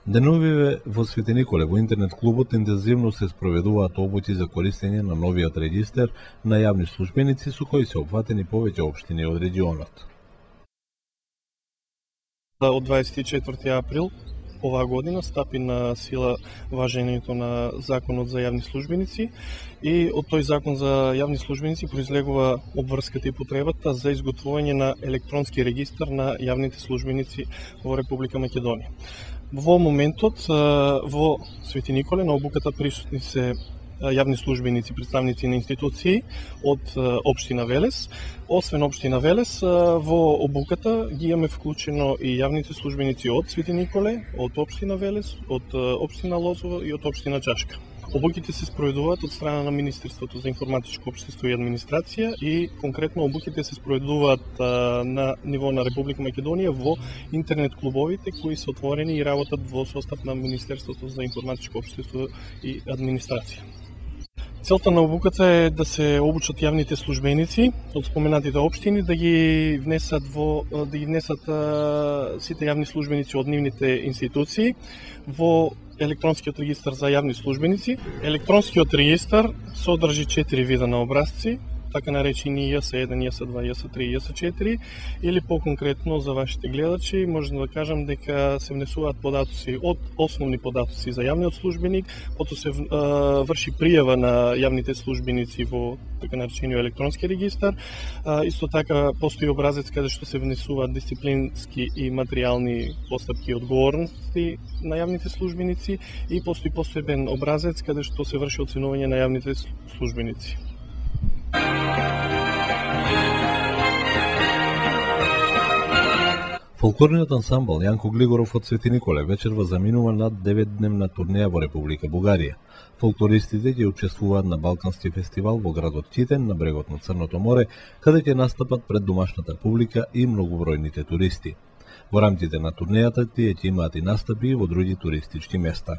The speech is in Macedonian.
Деновиве во Свети Николе во интернет клубот интензивно се спроведуваат обути за користење на новиот регистер на јавни службеници со кои се опфатени повеќе општини од регионот. Од 24 април оваа година стапи на сила важењето на Законот за јавни службеници и од тој Закон за јавни службеници произлегува обврската и потребата за изготвување на електронски регистар на јавните службеници во Република Македонија. Во моментот во Свети Николе на обуката присутни се јавни службеници, представници на институции од општина Велес. Освен општина Велес, во обуката ги имаме вклучено и јавните службеници од Свети Николе, од општина Велес, од општина Лозово и од општина Чашка. Обуките се спроведуваат од страна на Министерството за информатичко општество и администрација и конкретно обуките се спроведуваат на ниво на Република Македонија во интернет клубовите кои се отворени и работат во состав на Министерството за информатичко општество и администрација. Целта на обуката е да се обучат јавните службеници од споменатите општини да ги внесат сите јавни службеници од нивните институции во електронскиот регистар за јавни службеници. Електронскиот регистар содржи 4 вида на образци, така наречени JS1, JS2, JS3 и JS4, или по-конкретно за вашите гледачи, можем да кажам дека се внесуваат податоци од основни податоци за јавниот службеник, потоа се врши пријава на јавните службеници во така наречениот електронски регистар. Исто така постои образец каде што се внесуваат дисциплински и материјални постапки и одговорности на јавните службеници и постои посебен образец каде што се врши оценување на јавните службеници. Фолклорниот ансамбл Јанко Глигоров од Свети Николе вечерва заминува над 9-дневна турнеја во Република Бугарија. Фолклористите ќе учествуваат на Балкански фестивал во градот Титен на брегот на Црното море, каде ќе настапат пред домашната публика и многобројните туристи. Во рамките на турнејата тие ќе имаат и настапи во други туристички места.